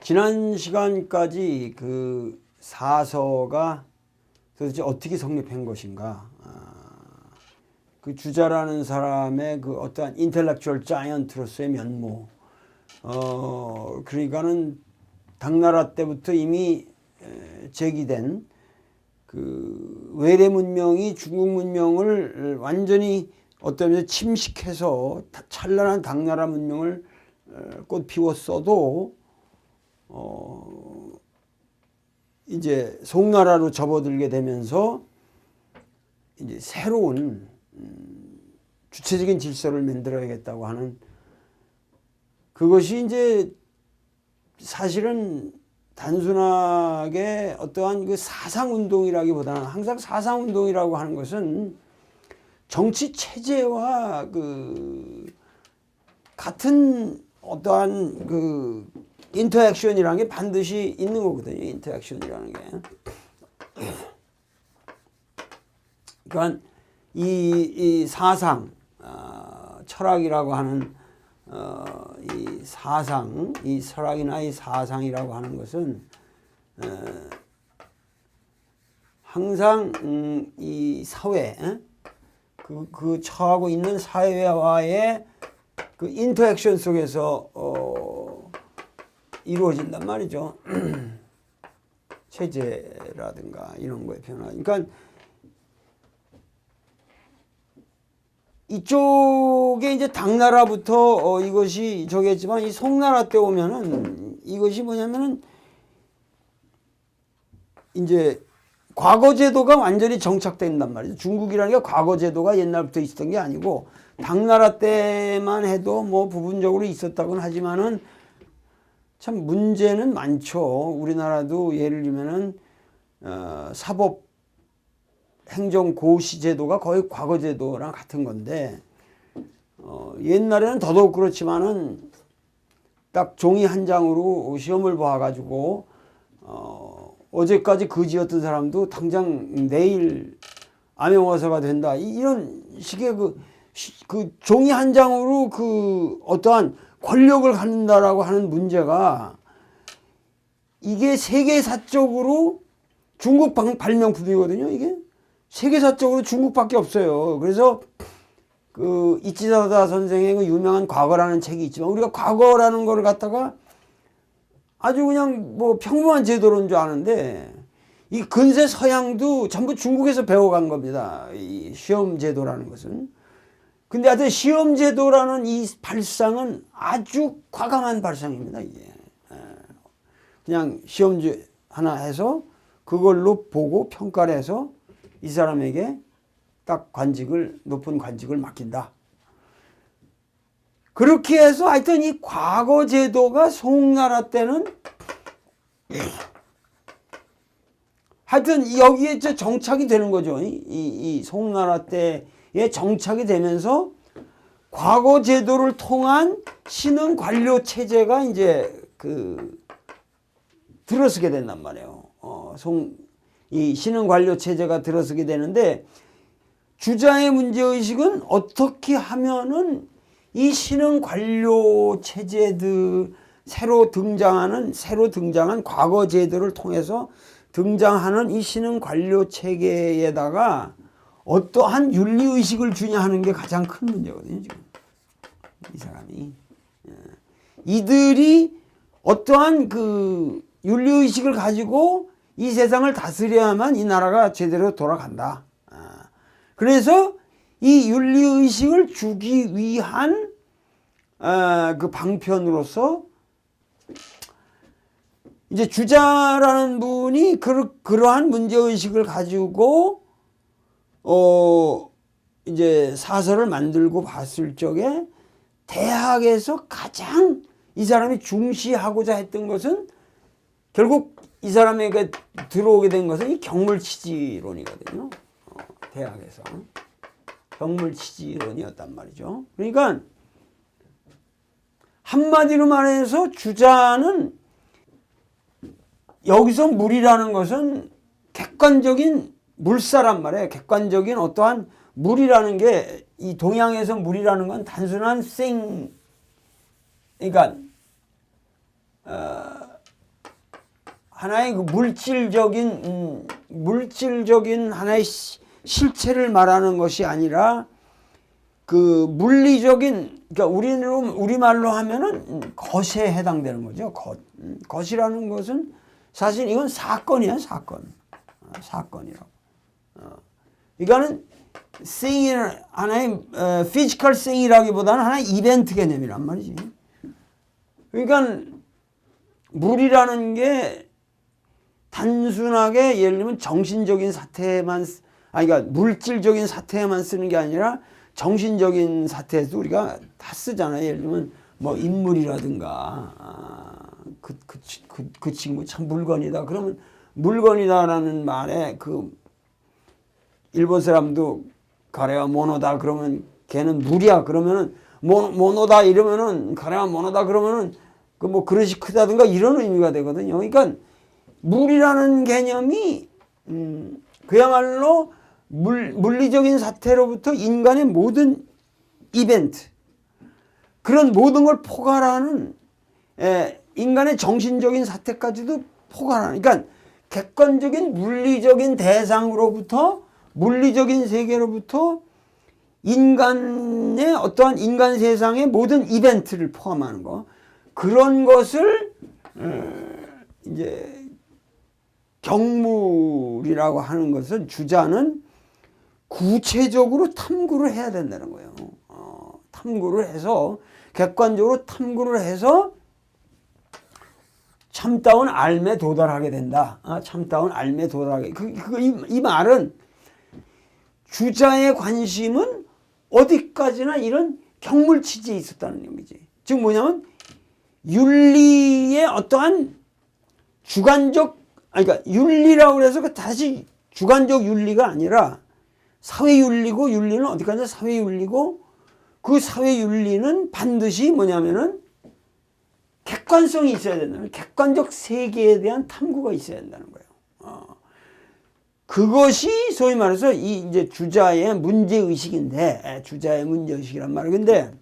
지난 시간까지 그 사서가 도대체 어떻게 성립한 것인가, 그 주자라는 사람의 그 어떠한 인텔렉츄얼 자이언트로서의 면모, 그러니까는 당나라 때부터 이미 제기된 그 외래 문명이 중국 문명을 완전히 어떤 면에서 침식해서 찬란한 당나라 문명을 꽃 피웠어도 이제 송나라로 접어들게 되면서 이제 새로운 주체적인 질서를 만들어야겠다고 하는, 그것이 이제 사실은 단순하게 어떠한 그 사상운동이라기보다는, 항상 사상운동이라고 하는 것은 정치 체제와 그 같은 어떠한 그 인터액션이라는 게 반드시 있는 거거든요. 인터액션이라는 게. 그러니까 이 사상, 철학이라고 하는 이 사상, 이 철학이나 이 사상이라고 하는 것은 항상 이 사회, 그 처하고 있는 사회와의 그 인터액션 속에서 이루어진단 말이죠. 체제라든가 이런 거에 변화. 그러니까 이쪽에 이제 당나라부터 이것이 저겠지만, 이 송나라 때 오면은 이것이 뭐냐면은 이제 과거 제도가 완전히 정착된단 말이죠. 중국이라는 게 과거 제도가 옛날부터 있었던 게 아니고, 당나라 때만 해도 뭐 부분적으로 있었다고는 하지만은 참 문제는 많죠. 우리나라도 예를 들면은 사법 행정고시 제도가 거의 과거 제도랑 같은 건데, 옛날에는 더더욱 그렇지만은 딱 종이 한 장으로 시험을 봐가지고 어제까지 거지였던 사람도 당장 내일 암행어사가 된다, 이런 식의 그 종이 한 장으로 그 어떠한 권력을 갖는다라고 하는 문제가, 이게 세계사적으로 중국 발명품이거든요. 이게 세계사적으로 중국밖에 없어요. 그래서 그 이치사다 선생의 그 유명한 과거라는 책이 있지만, 우리가 과거라는 걸 갖다가 아주 그냥 뭐 평범한 제도로는 줄 아는데, 이 근세 서양도 전부 중국에서 배워간 겁니다. 이 시험 제도라는 것은. 근데 하여튼 시험 제도라는 이 발상은 아주 과감한 발상입니다. 이게 그냥 시험제 하나 해서 그걸로 보고 평가를 해서 이 사람에게 딱 높은 관직을 맡긴다. 그렇게 해서 하여튼 이 과거 제도가 송나라 때는 하여튼 여기에 정착이 되는 거죠. 이 송나라 때에 정착이 되면서 과거 제도를 통한 신흥 관료 체제가 이제 들어서게 된단 말이에요. 이 신흥 관료 체제가 들어서게 되는데, 주자의 문제의식은 어떻게 하면은 이 신흥 관료 체제들, 새로 등장한 과거 제도를 통해서 등장하는 이 신흥 관료 체계에다가 어떠한 윤리의식을 주냐 하는 게 가장 큰 문제거든요, 지금. 이 사람이. 이들이 어떠한 그 윤리의식을 가지고 이 세상을 다스려야만 이 나라가 제대로 돌아간다. 그래서 이 윤리의식을 주기 위한 그 방편으로서 이제 주자라는 분이 그러한 문제의식을 가지고 이제 사설을 만들고 봤을 적에 대학에서 가장 이 사람이 중시하고자 했던 것은, 결국 이 사람에게 들어오게 된 것은 이 경물치지론이거든요. 대학에서 경물치지론이었단 말이죠. 그러니까 한마디로 말해서 주자는, 여기서 물이라는 것은 객관적인 물사란 말이에요. 객관적인 어떠한 물이라는 게, 이 동양에서 물이라는 건 단순한 그러니까 하나의 그 물질적인 하나의 실체를 말하는 것이 아니라 그 물리적인, 그러니까 우리말로 하면은 것에 해당되는 거죠. 것이라는 것은 사실 이건 사건이야, 사건이라고. 이거는 하나의 피지컬 thing이라기보다는 하나의 이벤트 개념이란 말이지. 그러니까 물이라는 게 단순하게 예를 들면 정신적인 사태에만, 그러니까 물질적인 사태에만 쓰는 게 아니라 정신적인 사태에도 우리가 다 쓰잖아요. 예를 들면 뭐 인물이라든가 그 친구 참 물건이다. 그러면 물건이다라는 말에 그 일본 사람도 가레와 모노다 그러면 걔는 물이야. 그러면은 모노다 이러면은 가레와 모노다 그러면은 그 뭐 그릇이 크다든가 이런 의미가 되거든요. 그러니까 물이라는 개념이 그야말로 물리적인 사태로부터 인간의 모든 이벤트, 그런 모든 걸 포괄하는 인간의 정신적인 사태까지도 포괄하는, 그러니까 객관적인 물리적인 대상으로부터 물리적인 세계로부터 인간의 어떠한 인간 세상의 모든 이벤트를 포함하는 거, 그런 것을 이제 경물이라고 하는 것은 주자는 구체적으로 탐구를 해야 된다는 거예요. 탐구를 해서 객관적으로 탐구를 해서 참다운 알매 도달하게 된다. 참다운 알매 도달하게. 이 말은 주자의 관심은 어디까지나 이런 경물 취지에 있었다는 얘기지. 즉 뭐냐면 윤리의 어떠한 주관적, 그러니까 윤리라고 해서 다시 주관적 윤리가 아니라 사회윤리고, 윤리는 어디까지나 사회윤리고, 그 사회윤리는 반드시 뭐냐면은 객관성이 있어야 된다는, 객관적 세계에 대한 탐구가 있어야 된다는 거예요. 그것이 소위 말해서 이제 주자의 문제의식인데, 주자의 문제의식이란 말이에요. 근데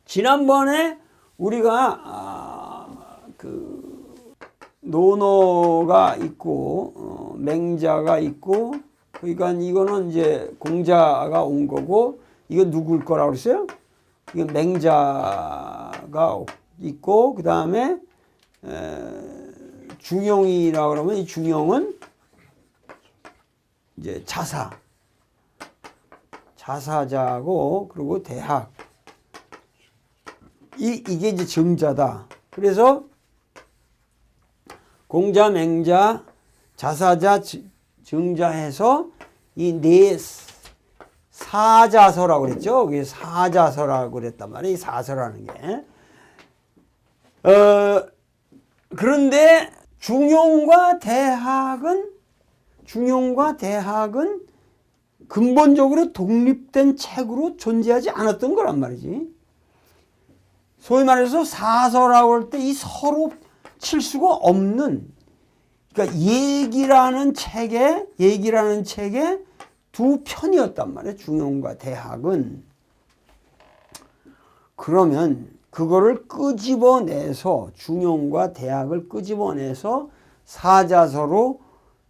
지난번에 우리가 그 논어가 있고 맹자가 있고, 그러니까 이거는 이제 공자가 온 거고, 이거 누굴 거라고 그랬어요? 이거 맹자가 있고, 그 다음에 중용이라고 그러면 이 중용은 이제 자사자고, 그리고 대학. 이게 이제 정자다. 그래서 공자, 맹자, 자사자, 정자해서 이 네 사자서라고 그랬죠. 그게 사자서라고 그랬단 말이에요. 이 사서라는 게. 그런데 중용과 대학은 근본적으로 독립된 책으로 존재하지 않았던 거란 말이지. 소위 말해서 사서라고 할 때 이 서로 칠 수가 없는, 그러니까 얘기라는 책의 두 편이었단 말이에요. 중용과 대학은. 그러면 그거를 끄집어내서, 중용과 대학을 끄집어내서 사자서로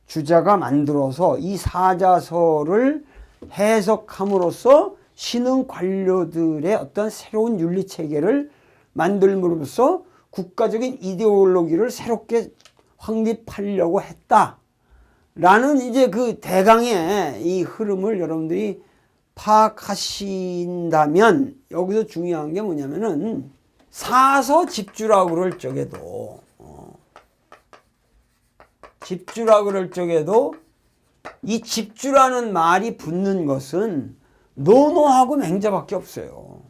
주자가 만들어서 이 사자서를 해석함으로써 신흥 관료들의 어떤 새로운 윤리 체계를 만들므로써 국가적인 이데올로기를 새롭게 확립하려고 했다라는 이제 그 대강의 이 흐름을 여러분들이 파악하신다면, 여기서 중요한 게 뭐냐면은 사서 집주라고 그럴 적에도 이 집주라는 말이 붙는 것은 논어하고 맹자밖에 없어요.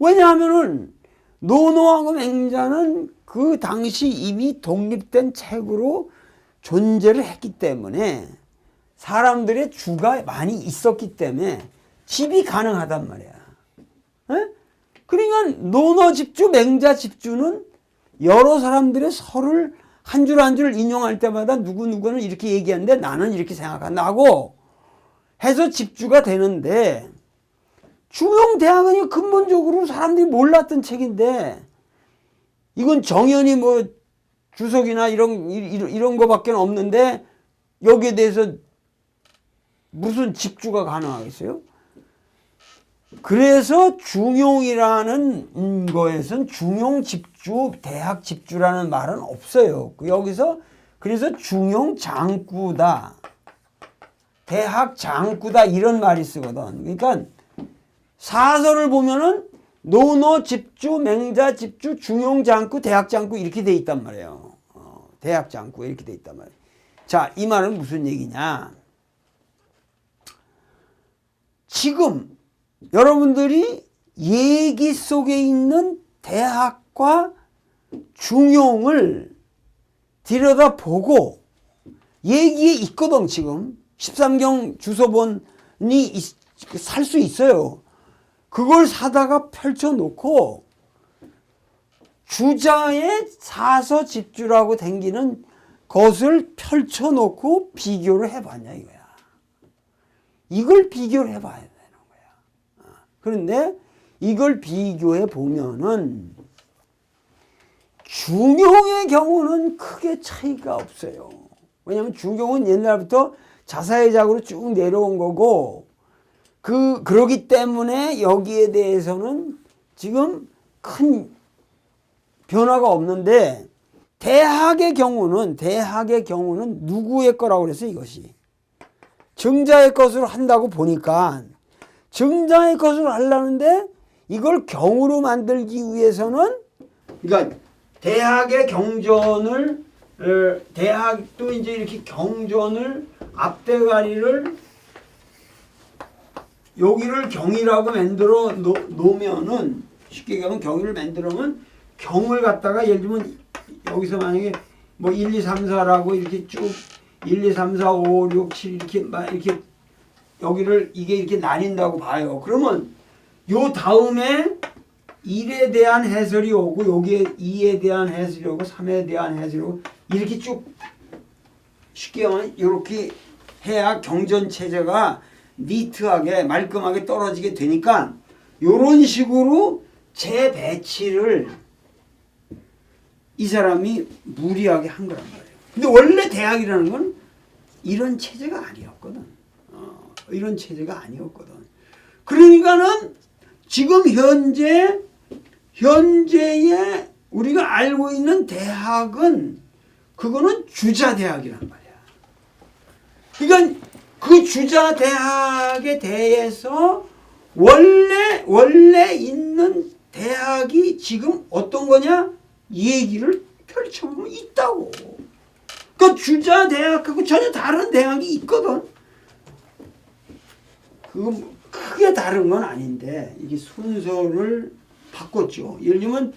왜냐하면은 논어하고 맹자는 그 당시 이미 독립된 책으로 존재를 했기 때문에, 사람들의 주가 많이 있었기 때문에 집이 가능하단 말이야. 에? 그러니까 논어 집주, 맹자 집주는 여러 사람들의 설을 한 줄 한 줄 인용할 때마다 누구누구는 이렇게 얘기하는데 나는 이렇게 생각한다고 해서 집주가 되는데, 중용대학은 근본적으로 사람들이 몰랐던 책인데, 이건 정연이 뭐 주석이나 이런 거밖에 없는데 여기에 대해서 무슨 집주가 가능하겠어요? 그래서 중용이라는 거에선 중용 집주, 대학 집주라는 말은 없어요. 여기서 그래서 중용 장구다, 대학 장구다 이런 말이 쓰거든. 그러니까 사설을 보면은 노노 집주, 맹자 집주, 중용 장구, 대학 장구 이렇게 돼 있단 말이에요. 대학 장구 이렇게 돼 있단 말이에요. 자, 이 말은 무슨 얘기냐? 지금 여러분들이 얘기 속에 있는 대학과 중용을 들여다보고 얘기에 있거든. 지금 13경 주소본이 살 수 있어요. 그걸 사다가 펼쳐놓고 주자의 사서 집주라고 댕기는 것을 펼쳐놓고 비교를 해봤냐 이거야. 이걸 비교를 해봐야 되는 거야. 그런데 이걸 비교해 보면은 중용의 경우는 크게 차이가 없어요. 왜냐하면 중용은 옛날부터 자사회작으로 쭉 내려온 거고 그러기 때문에 여기에 대해서는 지금 큰 변화가 없는데 대학의 경우는 누구의 거라고 그랬어 이것이? 정자의 것으로 한다고 보니까 정자의 것으로 하려는데 이걸 경으로 만들기 위해서는 그러니까 대학의 경전을 대학도 이제 이렇게 경전을 앞대가리를 여기를 경이라고 만들어 놓으면은 쉽게 얘기하면 경을 만들어면 경을 갖다가 예를 들면 여기서 만약에 뭐 1, 2, 3, 4라고 이렇게 쭉 1, 2, 3, 4, 5, 6, 7 이렇게 여기를 이게 이렇게 나뉜다고 봐요. 그러면 요 다음에 1에 대한 해설이 오고 여기에 2에 대한 해설이 오고 3에 대한 해설이 오고 이렇게 쭉 쉽게 하면 이렇게 해야 경전 체제가 니트하게 말끔하게 떨어지게 되니까 이런 식으로 재배치를 이 사람이 무리하게 한 거란 말이에요. 근데 원래 대학이라는 건 이런 체제가 아니었거든. 이런 체제가 아니었거든. 그러니까는 지금 현재의 우리가 알고 있는 대학은 그거는 주자 대학이란 말이야. 그러니까 그 주자 대학에 대해서 원래 있는 대학이 지금 어떤 거냐? 얘기를 펼쳐보면 있다고. 그러니까 주자 대학하고 전혀 다른 대학이 있거든. 그건 크게 다른 건 아닌데 이게 순서를 바꿨죠. 예를 들면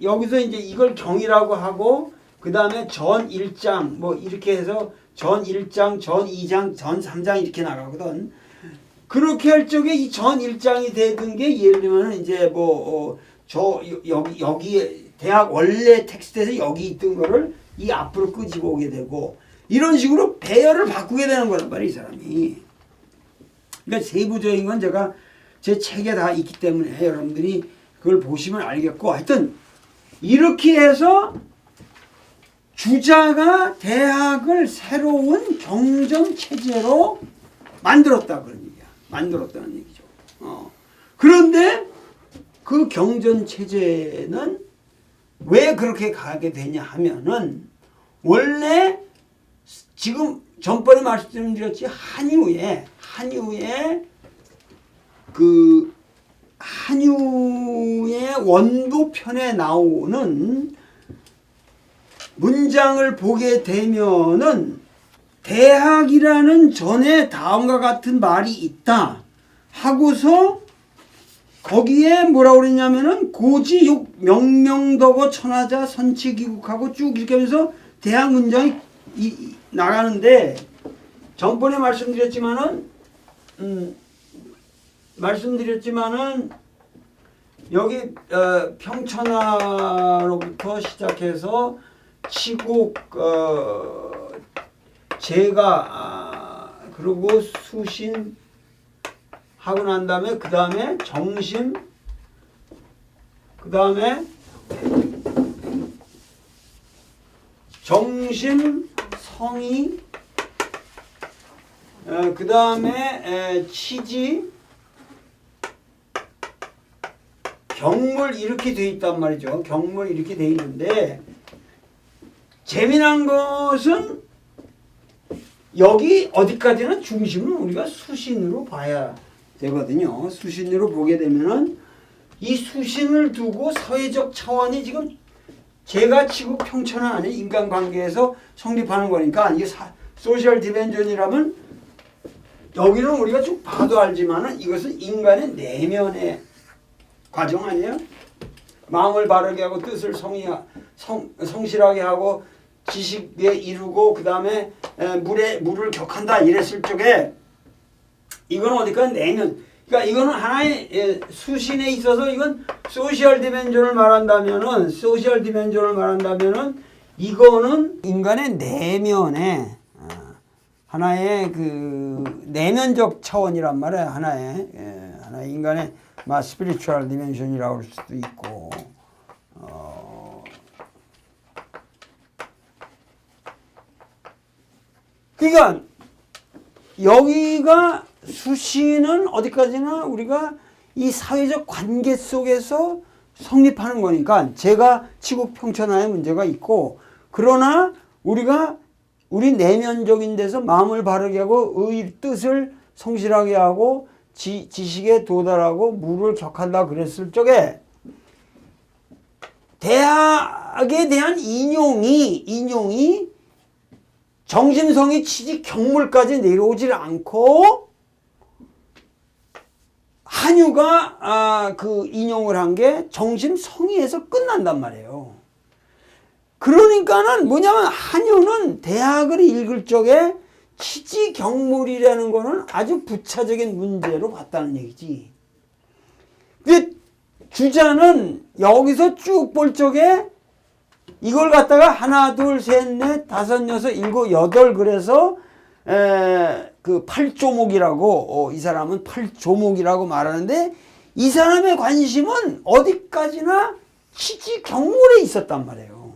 여기서 이제 이걸 경이라고 하고 그 다음에 전 1장 뭐 이렇게 해서 전 1장, 전 2장, 전 3장 이렇게 나가거든. 그렇게 할 적에 이 전 1장이 되던 게 예를 들면 이제 여기 대학 원래 텍스트에서 여기 있던 거를 이 앞으로 끄집어 오게 되고 이런 식으로 배열을 바꾸게 되는 거란 말이야 이 사람이. 그러니까 세부적인 건 제가 제 책에 다 있기 때문에 여러분들이 그걸 보시면 알겠고 하여튼 이렇게 해서 주자가 대학을 새로운 경전 체제로 만들었다 그런 얘기야. 만들었다는 얘기죠. 그런데 그 경전 체제는 왜 그렇게 가게 되냐 하면은 원래 지금 전번에 말씀드렸지 한유의 원도편에 나오는 문장을 보게 되면은 대학이라는 전에 다음과 같은 말이 있다 하고서 거기에 뭐라고 그랬냐면은 고지 욕 명명덕어 천하자 선치기국하고 쭉 이렇게 하면서 대학 문장이 나가는데 전번에 말씀드렸지만은 여기 평천하로부터 시작해서 치국 제가 그리고 수신 하고 난 다음에 그 다음에 정신 그 다음에 정심, 성의, 그 다음에 치지, 경물 이렇게 돼 있단 말이죠. 경물 이렇게 돼 있는데 재미난 것은 여기 어디까지는 중심은 우리가 수신으로 봐야 되거든요. 수신으로 보게 되면은 이 수신을 두고 사회적 차원이 지금 제가 지구 평천하는 인간관계에서 성립하는 거니까 이게 소셜 디멘전이라면 여기는 우리가 쭉 봐도 알지만은 이것은 인간의 내면의 과정 아니에요? 마음을 바르게 하고 뜻을 성실하게 하고 지식에 이루고 그 다음에 물을 격한다 이랬을 적에 이건 어디까지 내면 그러니까 이거는 하나의 수신에 있어서 이건 소셜 디멘전을 말한다면은 이거는 인간의 내면의 하나의 그 내면적 차원이란 말이에요. 하나의 인간의 스피리추얼 디멘션이라고 할 수도 있고 그러니까 여기가 수신은 어디까지나 우리가 이 사회적 관계 속에서 성립하는 거니까 제가 지구 평천화에 문제가 있고 그러나 우리가 우리 내면적인 데서 마음을 바르게 하고 뜻을 성실하게 하고 지식에 도달하고 물을 격한다 그랬을 적에 대학에 대한 인용이 정심성의 취지 경물까지 내려오질 않고 한유가 그 인용을 한 게 정심성의에서 끝난단 말이에요. 그러니까는 뭐냐면 한유는 대학을 읽을 적에 취지 경물이라는 거는 아주 부차적인 문제로 봤다는 얘기지. 근데 주자는 여기서 쭉 볼 적에 이걸 갖다가 하나, 둘, 셋, 넷, 다섯, 여섯, 일곱, 여덟 그래서 그 팔조목이라고 이 사람은 팔조목이라고 말하는데 이 사람의 관심은 어디까지나 취지 경물에 있었단 말이에요.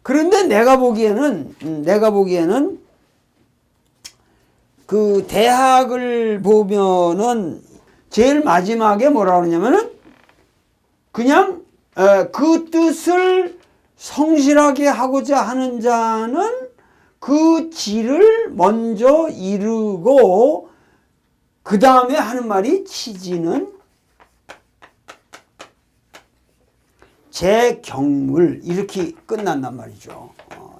그런데 내가 보기에는 그 대학을 보면은 제일 마지막에 뭐라 그러냐면은 그냥 그 뜻을 성실하게 하고자 하는 자는 그 지를 먼저 이루고 그 다음에 하는 말이 치지는 제 경물 이렇게 끝난단 말이죠.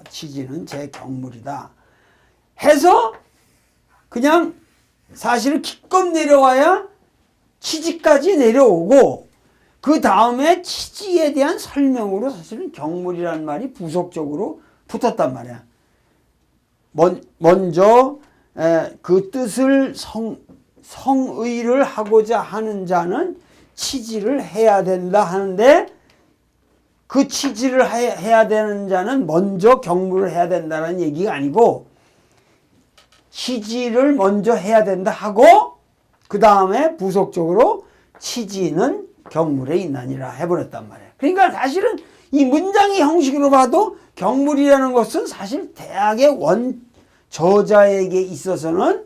치지는 제 경물이다 해서 그냥 사실은 기껏 내려와야 치지까지 내려오고 그 다음에 치지에 대한 설명으로 사실은 경물이라는 말이 부속적으로 붙었단 말이야. 먼저 그 뜻을 성의를 하고자 하는 자는 치지를 해야 된다 하는데 그 치지를 해야 되는 자는 먼저 경물을 해야 된다는 얘기가 아니고 치지를 먼저 해야 된다 하고 그 다음에 부속적으로 치지는 경물에 있나니라 해버렸단 말이에요. 그러니까 사실은 이 문장의 형식으로 봐도 경물이라는 것은 사실 대학의 저자에게 있어서는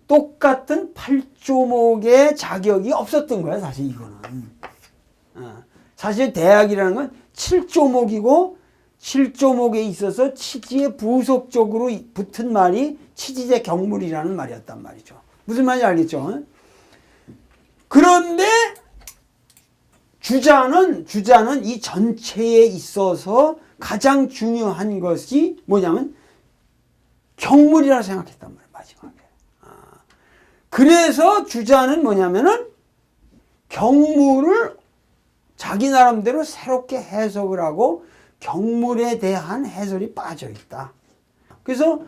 똑같은 팔조목의 자격이 없었던 거야. 사실 이거는 사실 대학이라는 건 7조목이고 7조목에 있어서 치지에 부속적으로 붙은 말이 치지제 경물이라는 말이었단 말이죠. 무슨 말인지 알겠죠? 그런데 주자는 이 전체에 있어서 가장 중요한 것이 뭐냐면 경물이라고 생각했단 말이에요. 마지막에. 그래서 주자는 뭐냐면은 경물을 자기 나름대로 새롭게 해석을 하고 경물에 대한 해설이 빠져 있다. 그래서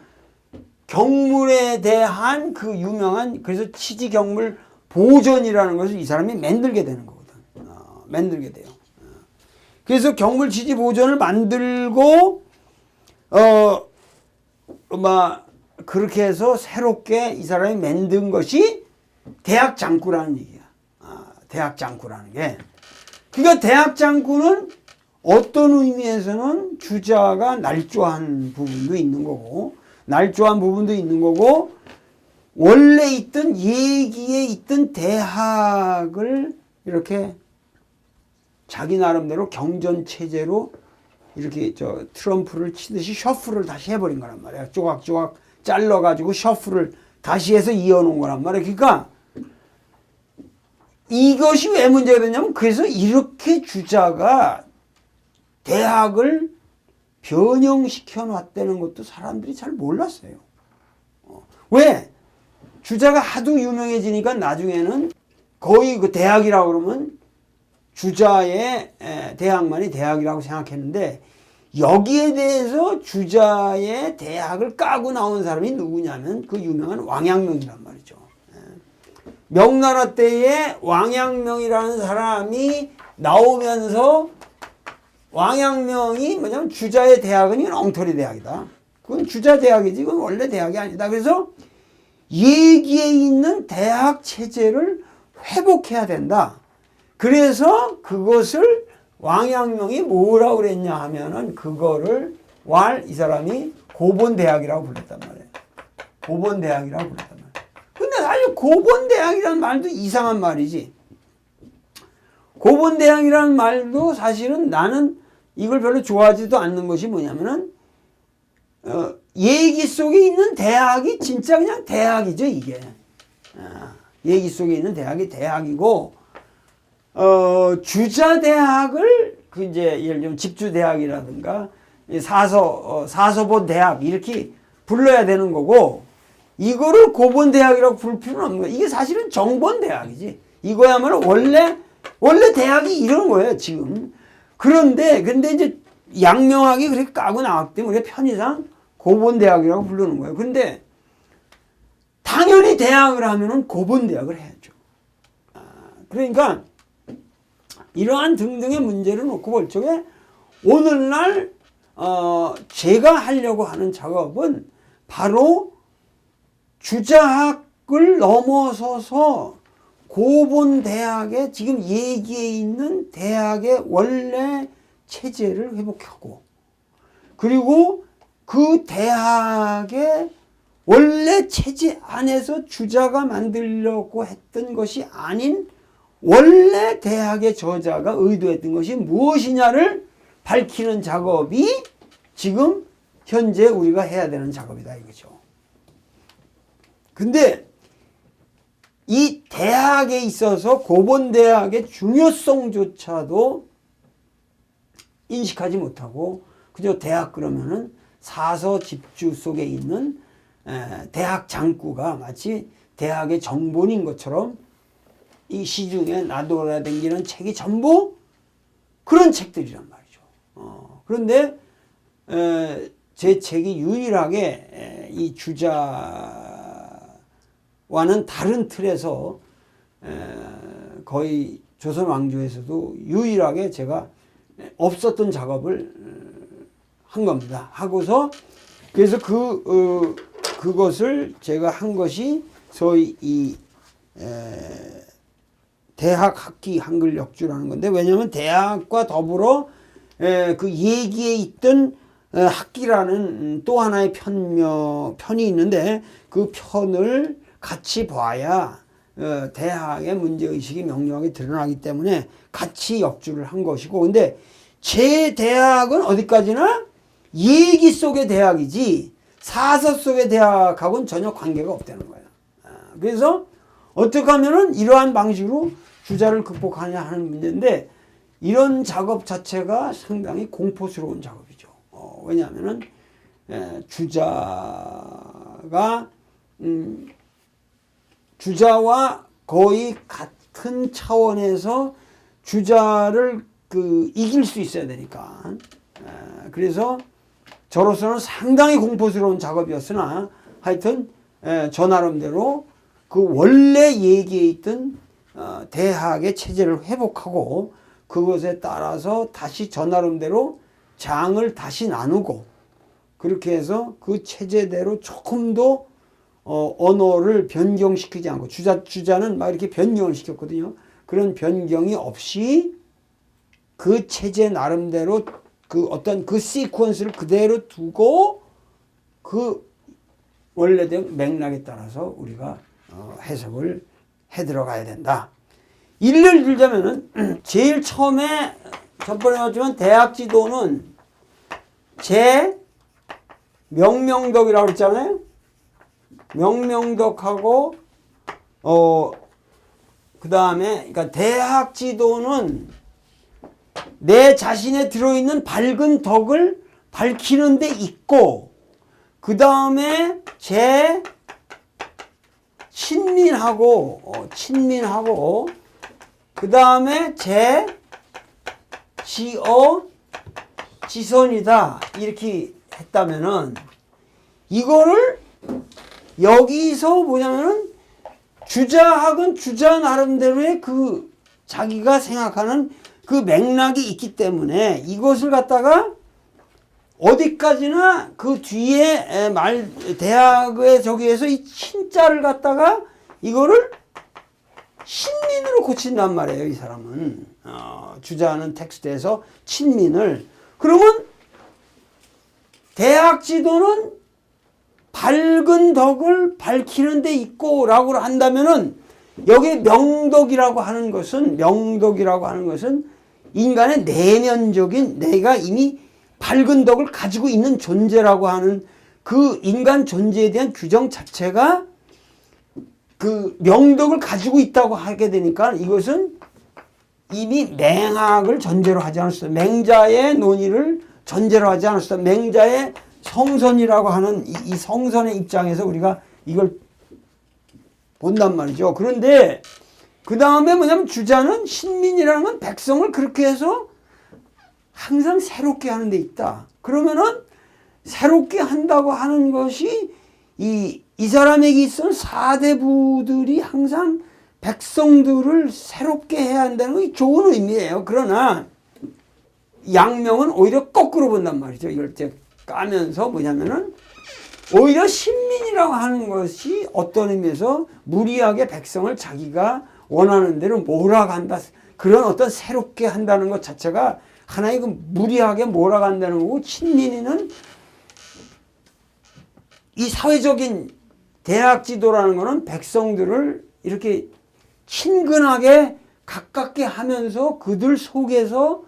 경물에 대한 그 유명한 그래서 치지경물 보존이라는 것을 이 사람이 만들게 되는 거거든. 만들게 돼요. 그래서 경물 치지 보존을 만들고 그렇게 해서 새롭게 이 사람이 만든 것이 대학장구라는 얘기야. 대학장구라는 게. 그러니까 대학장구는 어떤 의미에서는 주자가 날조한 부분도 있는 거고, 날조한 부분도 있는 거고, 원래 있던 얘기에 있던 대학을 이렇게 자기 나름대로 경전 체제로 이렇게 트럼프를 치듯이 셔플을 다시 해버린 거란 말이야. 조각조각 잘라가지고 셔플을 다시 해서 이어놓은 거란 말이야. 그러니까 이것이 왜 문제가 되냐면, 그래서 이렇게 주자가 대학을 변형시켜 놨다는 것도 사람들이 잘 몰랐어요. 왜? 주자가 하도 유명해지니까 나중에는 거의 그 대학이라고 그러면 주자의 대학만이 대학이라고 생각했는데, 여기에 대해서 주자의 대학을 까고 나온 사람이 누구냐면 그 유명한 왕양명이란 말이죠. 명나라 때에 왕양명이라는 사람이 나오면서, 왕양명이 뭐냐면 주자의 대학은 이건 엉터리 대학이다. 그건 주자 대학이지 그건 원래 대학이 아니다. 그래서 얘기에 있는 대학 체제를 회복해야 된다. 그래서 그것을 왕양명이 뭐라고 그랬냐 하면은 그거를 이 사람이 고본대학이라고 불렀단 말이에요. 고본대학이라고 불렀단 말이에요. 근데 사실 고본대학이라는 말도 이상한 말이지. 고본대학이라는 말도 사실은 나는 이걸 별로 좋아하지도 않는 것이 뭐냐면은, 얘기 속에 있는 대학이 진짜 그냥 대학이죠, 이게. 얘기 속에 있는 대학이 대학이고, 주자대학을, 예를 들면 집주대학이라든가, 사서본 대학, 이렇게 불러야 되는 거고, 이거를 고본대학이라고 부를 필요는 없는 거예요. 이게 사실은 정본대학이지. 이거야말로 원래 대학이 이런 거예요, 지금. 근데 이제 양명학이 그렇게 까고 나왔기 때문에 우리가 편의상 고본대학이라고 부르는 거예요. 근데 당연히 대학을 하면은 고본대학을 해야죠. 그러니까 이러한 등등의 문제를 놓고 볼 적에 오늘날 제가 하려고 하는 작업은 바로 주자학을 넘어서서 고본대학의 지금 얘기에 있는 대학의 원래 체제를 회복하고, 그리고 그 대학의 원래 체제 안에서 주자가 만들려고 했던 것이 아닌 원래 대학의 저자가 의도했던 것이 무엇이냐를 밝히는 작업이 지금 현재 우리가 해야 되는 작업이다 이거죠. 근데 이 대학에 있어서 고본대학의 중요성조차도 인식하지 못하고 그저 대학 그러면은 사서 집주 속에 있는 대학 장구가 마치 대학의 정본인 것처럼 이 시중에 나돌아다니는 책이 전부 그런 책들이란 말이죠. 그런데 제 책이 유일하게 이 주자와는 다른 틀에서 거의 조선 왕조에서도 유일하게 제가 없었던 작업을 한 겁니다. 하고서 그래서 그것을 제가 한 것이 소위 이 대학 학기 한글 역주라는 건데, 왜냐하면 대학과 더불어 그 얘기에 있던 학기라는 또 하나의 편이 있는데 그 편을 같이 봐야 대학의 문제의식이 명료하게 드러나기 때문에 같이 역주를 한 것이고, 근데 제 대학은 어디까지나 얘기 속의 대학이지 사서 속의 대학하고는 전혀 관계가 없다는 거예요. 그래서 어떻게 하면은 이러한 방식으로 주자를 극복하냐 하는 문제인데, 이런 작업 자체가 상당히 공포스러운 작업이죠. 왜냐하면은 주자가 주자와 거의 같은 차원에서 주자를 이길 수 있어야 되니까. 그래서 저로서는 상당히 공포스러운 작업이었으나 하여튼 저 나름대로 그 원래 얘기에 있던 대학의 체제를 회복하고 그것에 따라서 다시 저 나름대로 장을 다시 나누고, 그렇게 해서 그 체제대로 조금 더 언어를 변경시키지 않고, 주자는 막 이렇게 변경을 시켰거든요. 그런 변경이 없이 그 체제 나름대로 그 어떤 그 시퀀스를 그대로 두고 그 원래된 맥락에 따라서 우리가 해석을 해 들어가야 된다. 예를 들자면은 제일 처음에 전번에 봤지만 대학 지도는 제 명명덕이라고 그랬잖아요. 명명덕하고 그 다음에 그러니까 대학 지도는 내 자신에 들어있는 밝은 덕을 밝히는 데 있고, 그 다음에 제 친민하고 그 다음에 제 지어 지선이다 이렇게 했다면은, 이거를 여기서 뭐냐면은 주자학은 주자 나름대로의 그 자기가 생각하는 그 맥락이 있기 때문에 이것을 갖다가 어디까지나 그 뒤에 대학의 저기에서 이 신자를 갖다가 이거를 친민으로 고친단 말이에요. 이 사람은 주자는 텍스트에서 친민을. 그러면 대학 지도는 밝은 덕을 밝히는 데 있고 라고 한다면은, 여기 명덕이라고 하는 것은 인간의 내면적인 내가 이미 밝은 덕을 가지고 있는 존재라고 하는 그 인간 존재에 대한 규정 자체가 그 명덕을 가지고 있다고 하게 되니까, 이것은 이미 맹학을 전제로 하지 않았어. 맹자의 논의를 전제로 하지 않았어. 맹자의 성선이라고 하는 이 성선의 입장에서 우리가 이걸 본단 말이죠. 그런데 그 다음에 뭐냐면 주자는 신민이라는 건 백성을 그렇게 해서 항상 새롭게 하는 데 있다. 그러면은 새롭게 한다고 하는 것이 이 사람에게 있어서 사대부들이 항상 백성들을 새롭게 해야 한다는 게 좋은 의미예요. 그러나 양명은 오히려 거꾸로 본단 말이죠. 이럴 때 까면서 뭐냐면은 오히려 신민이라고 하는 것이 어떤 의미에서 무리하게 백성을 자기가 원하는 대로 몰아간다. 그런 어떤 새롭게 한다는 것 자체가 하나의 그 무리하게 몰아간다는 거고, 친민이는 이 사회적인 대학 지도라는 거는 백성들을 이렇게 친근하게 가깝게 하면서 그들 속에서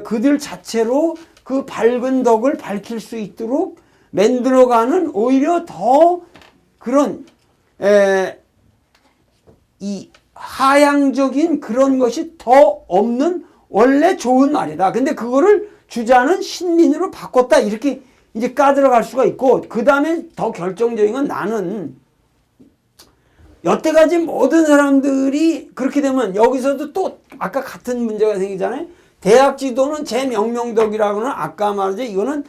그들 자체로 그 밝은 덕을 밝힐 수 있도록 만들어가는, 오히려 더 그런 이 하향적인 그런 것이 더 없는 원래 좋은 말이다. 근데 그거를 주자는 신민으로 바꿨다. 이렇게 이제 까들어갈 수가 있고, 그 다음에 더 결정적인 건, 나는 여태까지 모든 사람들이 그렇게 되면 여기서도 또 아까 같은 문제가 생기잖아요. 대학 지도는 제 명명덕이라고는 아까 말하죠. 이거는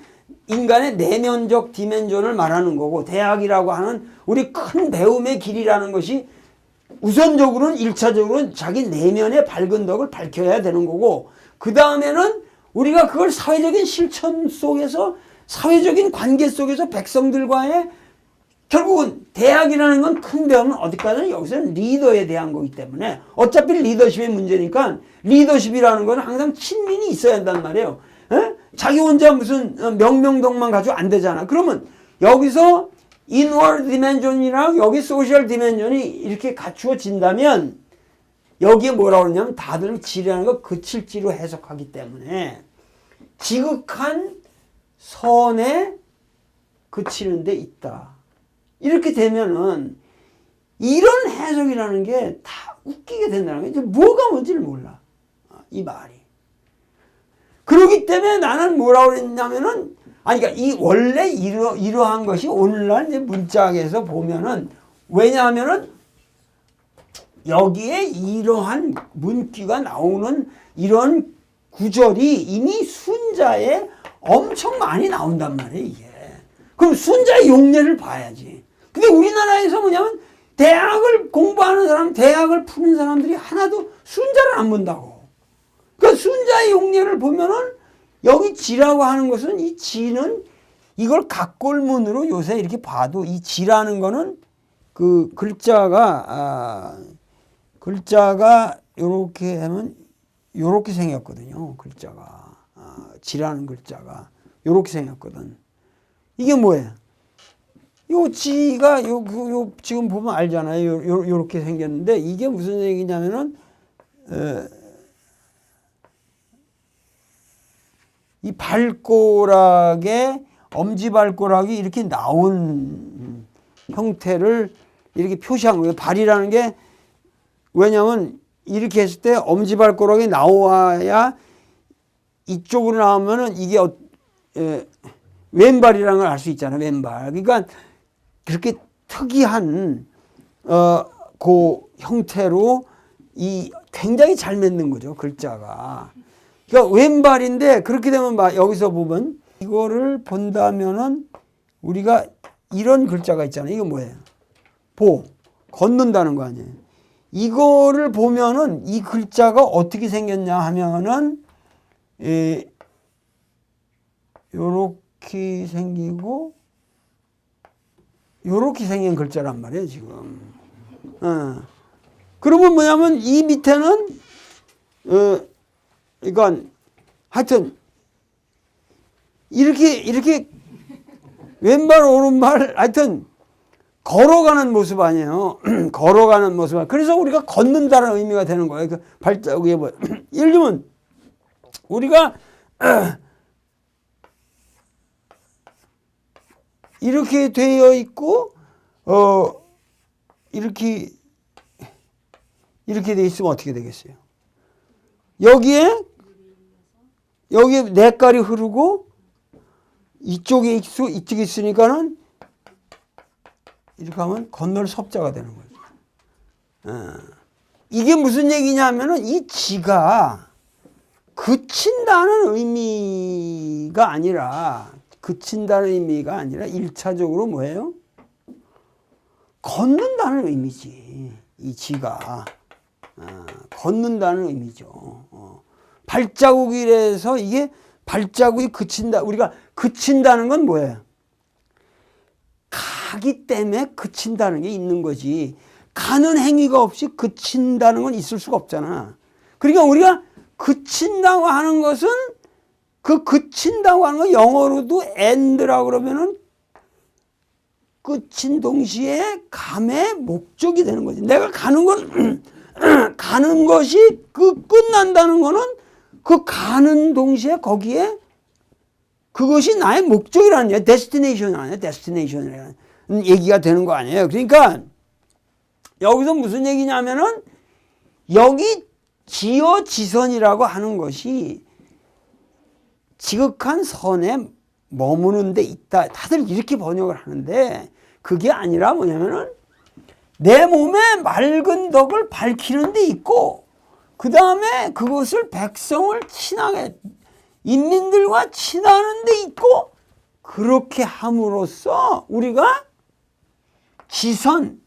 인간의 내면적 디멘전을 말하는 거고, 대학이라고 하는 우리 큰 배움의 길이라는 것이 우선적으로는 1차적으로는 자기 내면의 밝은 덕을 밝혀야 되는 거고, 그 다음에는 우리가 그걸 사회적인 실천 속에서, 사회적인 관계 속에서 백성들과의, 결국은 대학이라는 건 큰 배움은 어디까지나 여기서는 리더에 대한 거기 때문에 어차피 리더십의 문제니까, 리더십이라는 건 항상 친민이 있어야 한단 말이에요. 에? 자기 혼자 무슨 명명덕만 가지고 안 되잖아. 그러면 여기서 인워드 디멘전이랑 여기 소셜 디멘전이 이렇게 갖추어진다면, 여기에 뭐라고 그러냐면 다들 지라는 거 그칠지로 해석하기 때문에 지극한 선에 그치는 데 있다. 이렇게 되면은 이런 해석이라는 게 다 웃기게 된다는 게, 이제 뭐가 뭔지를 몰라. 이 말이. 그러기 때문에 나는 뭐라고 그랬냐면은, 그러니까 이 원래 이러한 것이 오늘날 이제 문짝에서 보면은, 왜냐하면은 여기에 이러한 문귀가 나오는 이런 구절이 이미 순자에 엄청 많이 나온단 말이에요, 이게. 그럼 순자의 용례를 봐야지. 근데 우리나라에서 뭐냐면 대학을 공부하는 사람, 대학을 푸는 사람들이 하나도 순자를 안 본다고. 그러니까 순자의 용례를 보면은 여기 지라고 하는 것은, 이 지는 이걸 각골문으로 요새 이렇게 봐도 이 지라는 거는 그 글자가 이렇게 하면 요렇게 생겼거든요. 글자가. 지라는 글자가 요렇게 생겼거든. 이게 뭐예요? 요 지가 요 지금 보면 알잖아요. 요렇게 생겼는데 이게 무슨 얘기냐면은 이 발가락에 엄지발가락이 이렇게 나온 형태를 이렇게 표시한 거예요. 발이라는 게 왜냐면 이렇게 했을 때 엄지발가락이 나와야 이쪽으로 나오면은 이게 왼발이라는 걸 알 수 있잖아요. 왼발. 그러니까 그렇게 특이한 그 형태로 이 굉장히 잘 맺는 거죠. 글자가. 그러니까 왼발인데 그렇게 되면 여기서 보면 이거를 본다면은 우리가 이런 글자가 있잖아요. 이거 뭐예요? 걷는다는 거 아니에요. 이거를 보면은 이 글자가 어떻게 생겼냐 하면은 요렇게 생기고 요렇게 생긴 글자란 말이에요, 지금. 그러면 뭐냐면 이 밑에는 그러니까 하여튼 이렇게 왼발 오른발 하여튼 걸어가는 모습 아니에요. 걸어가는 모습. 그래서 우리가 걷는다는 의미가 되는 거예요. 그 발자국에 뭐 예를 들면 우리가 이렇게 되어 있고 이렇게 돼 있으면 어떻게 되겠어요? 여기에 냇가리 흐르고 이쪽에 있으니까는 이렇게 하면 건널 섭자가 되는 거죠. 이게 무슨 얘기냐면은 이 지가 그친다는 의미가 아니라 1차적으로 뭐예요? 걷는다는 의미지. 이 지가 걷는다는 의미죠. 발자국이라서 이게 발자국이 그친다. 우리가 그친다는 건 뭐예요? 가기 때문에 그친다는 게 있는 거지. 가는 행위가 없이 그친다는 건 있을 수가 없잖아. 그러니까 우리가 그친다고 하는 것은 그 그친다고 하는 건 영어로도 end라고 그러면은 끝인 동시에 감의 목적이 되는 거지. 내가 가는 건 가는 것이 끝난다는 거는 그 가는 동시에 거기에 그것이 나의 목적이라는 얘기야. 데스티네이션 아니야. 데스티네이션이라는 얘기가 되는 거 아니에요. 그러니까 여기서 무슨 얘기냐면은 여기 지어지선이라고 하는 것이 지극한 선에 머무는 데 있다. 다들 이렇게 번역을 하는데 그게 아니라 뭐냐면은 내 몸의 맑은 덕을 밝히는 데 있고 그 다음에 그것을 백성을 친하게 인민들과 친하는 데 있고 그렇게 함으로써 우리가 지선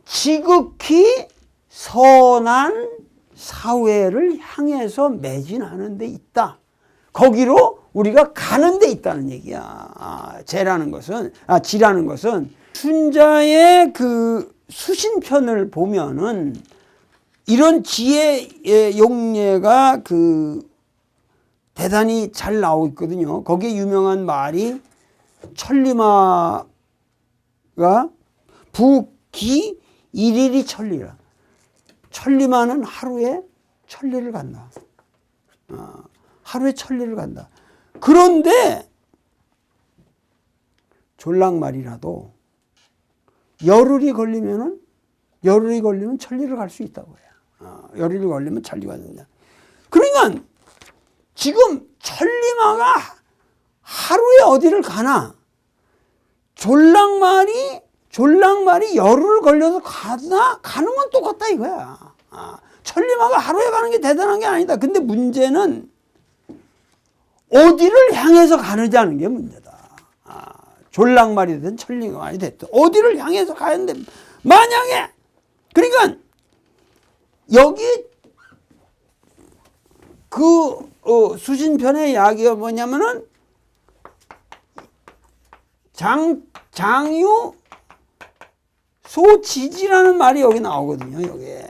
지극히 선한 사회를 향해서 매진하는 데 있다. 거기로 우리가 가는 데 있다는 얘기야. 지라는 것은 순자의 그 수신편을 보면은 이런 지혜의 용례가 대단히 잘 나오고 있거든요. 거기에 유명한 말이 천리마가 부기 일일이 천리라. 천리마는 하루에 천리를 간다. 하루에 천리를 간다. 그런데 졸랑말이라도 열흘이 걸리면 천리를 갈 수 있다고 해요. 열흘이 걸리면 천리가 된다. 그러니까 지금 천리마가 하루에 어디를 가나 졸랑말이 열흘 걸려서 가는 건 똑같다 이거야. 천리마가 하루에 가는 게 대단한 게 아니다. 근데 문제는 어디를 향해서 가느냐는 게 문제다. 졸랑말이 됐든 천리마이 됐든 어디를 향해서 가야 하는데 만약에 그러니까 여기 수신편의 이야기가 뭐냐면은 장유 소지지라는 말이 여기 나오거든요. 여기에.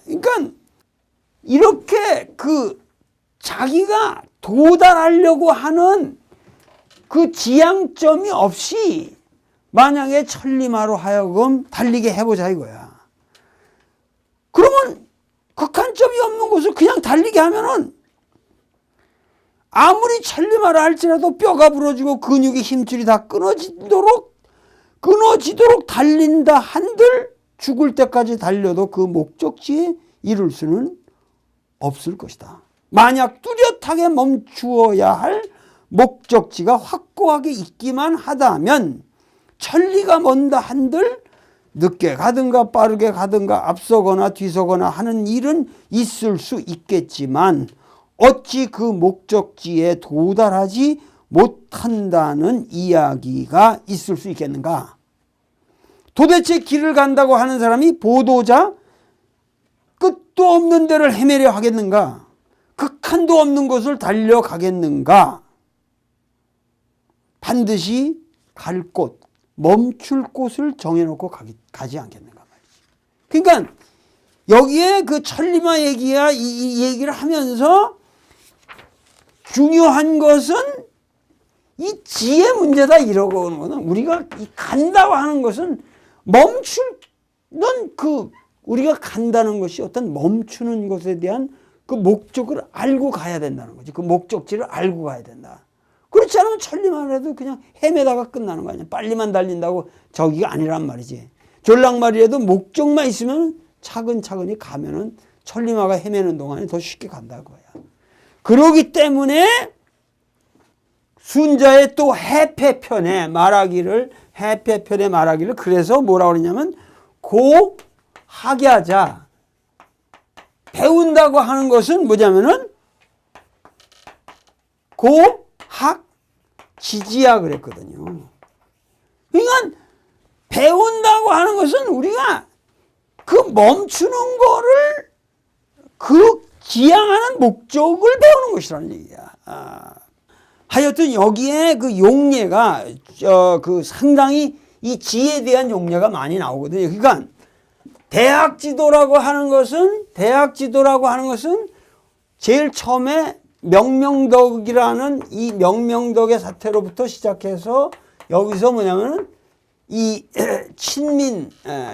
그러니까 이렇게 그 자기가 도달하려고 하는 그 지향점이 없이 만약에 천리마로 하여금 달리게 해보자 이거야. 그러면 극한점이 없는 곳을 그냥 달리게 하면은 아무리 천리마라 할지라도 뼈가 부러지고 근육의 힘줄이 다 끊어지도록 달린다 한들 죽을 때까지 달려도 그 목적지에 이룰 수는 없을 것이다. 만약 뚜렷하게 멈추어야 할 목적지가 확고하게 있기만 하다면 천리가 먼다 한들 늦게 가든가 빠르게 가든가 앞서거나 뒤서거나 하는 일은 있을 수 있겠지만 어찌 그 목적지에 도달하지 못한다는 이야기가 있을 수 있겠는가? 도대체 길을 간다고 하는 사람이 보도자 끝도 없는 데를 헤매려 하겠는가? 극한도 없는 곳을 달려가겠는가? 반드시 갈 곳, 멈출 곳을 정해놓고 가지 않겠는가 말이지. 그러니까 여기에 그 천리마 얘기야 이 얘기를 하면서 중요한 것은 이 지혜 문제다 이러고 오는 거는 우리가 간다고 하는 것은 멈추는 그 우리가 간다는 것이 어떤 멈추는 것에 대한 그 목적을 알고 가야 된다는 거지. 그 목적지를 알고 가야 된다. 그렇지 않으면 천리만 해도 그냥 헤매다가 끝나는 거 아니야. 빨리만 달린다고 저기가 아니란 말이지. 졸랑말이라도 목적만 있으면 차근차근히 가면은 천리마가 헤매는 동안에 더 쉽게 간다는 거야. 그러기 때문에 순자의 또 해패편에 말하기를 그래서 뭐라고 그러냐면 고학야자 배운다고 하는 것은 뭐냐면은 고학지지야 그랬거든요. 그러니까 배운다고 하는 것은 우리가 그 멈추는 거를 그 지향하는 목적을 배우는 것이라는 얘기야. 하여튼 여기에 그 용례가 그 상당히 이 지에 대한 용례가 많이 나오거든요. 그러니까 대학지도라고 하는 것은 제일 처음에 명명덕이라는 이 명명덕의 사태로부터 시작해서 여기서 뭐냐면은 이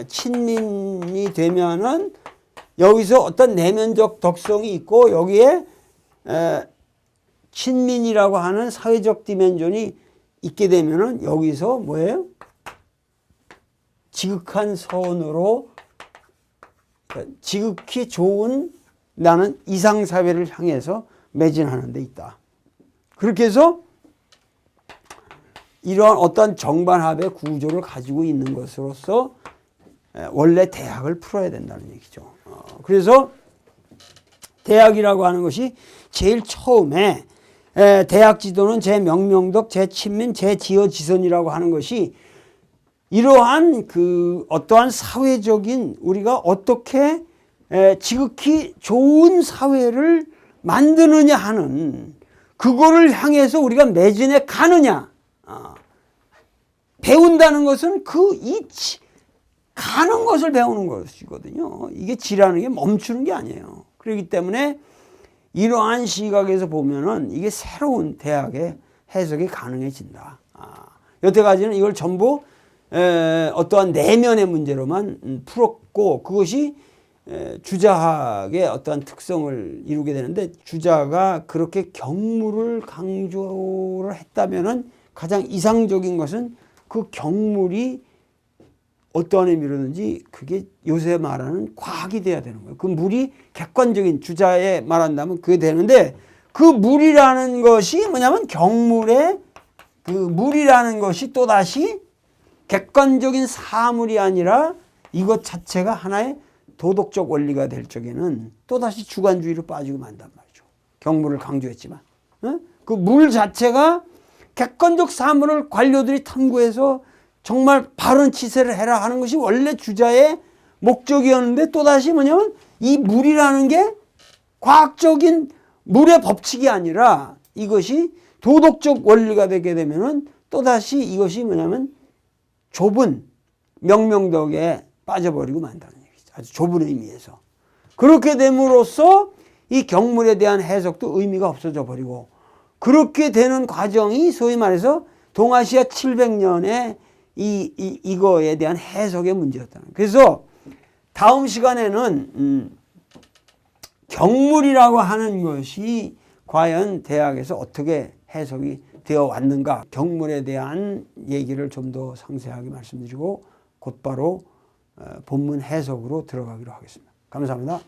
친민이 되면은 여기서 어떤 내면적 덕성이 있고 여기에 친민이라고 하는 사회적 디멘전이 있게 되면은 여기서 뭐예요? 지극한 선으로 지극히 좋은 나는 이상사회를 향해서 매진하는 데 있다. 그렇게 해서 이러한 어떤 정반합의 구조를 가지고 있는 것으로서 원래 대학을 풀어야 된다는 얘기죠. 그래서 대학이라고 하는 것이 제일 처음에 대학 지도는 제명명덕, 제친민, 제지어지선이라고 하는 것이 이러한 그 어떠한 사회적인 우리가 어떻게 지극히 좋은 사회를 만드느냐 하는 그거를 향해서 우리가 매진해 가느냐. 배운다는 것은 가는 것을 배우는 것이거든요. 이게 지라는 게 멈추는 게 아니에요. 그렇기 때문에 이러한 시각에서 보면은 이게 새로운 대학의 해석이 가능해진다. 여태까지는 이걸 전부 어떠한 내면의 문제로만 풀었고 그것이 주자학의 어떠한 특성을 이루게 되는데 주자가 그렇게 경물을 강조를 했다면은 가장 이상적인 것은 그 경물이 어떠한 의미로든지 그게 요새 말하는 과학이 돼야 되는 거예요. 그 물이 객관적인 주자에 말한다면 그게 되는데 그 물이라는 것이 뭐냐면 경물의 그 물이라는 것이 또다시 객관적인 사물이 아니라 이것 자체가 하나의 도덕적 원리가 될 적에는 또다시 주관주의로 빠지고 만단 말이죠. 경물을 강조했지만 그 물 자체가 객관적 사물을 관료들이 탐구해서 정말 바른 치세를 해라 하는 것이 원래 주자의 목적이었는데 또다시 뭐냐면 이 물이라는 게 과학적인 물의 법칙이 아니라 이것이 도덕적 원리가 되게 되면은 또다시 이것이 뭐냐면 좁은 명명덕에 빠져버리고 만다는 얘기죠. 아주 좁은 의미에서. 그렇게 됨으로써 이 경물에 대한 해석도 의미가 없어져 버리고 그렇게 되는 과정이 소위 말해서 동아시아 700년의 이거에 대한 해석의 문제였다. 그래서 다음 시간에는 경물이라고 하는 것이 과연 대학에서 어떻게 해석이 되어 왔는가, 경물에 대한 얘기를 좀 더 상세하게 말씀드리고 곧바로 본문 해석으로 들어가기로 하겠습니다. 감사합니다.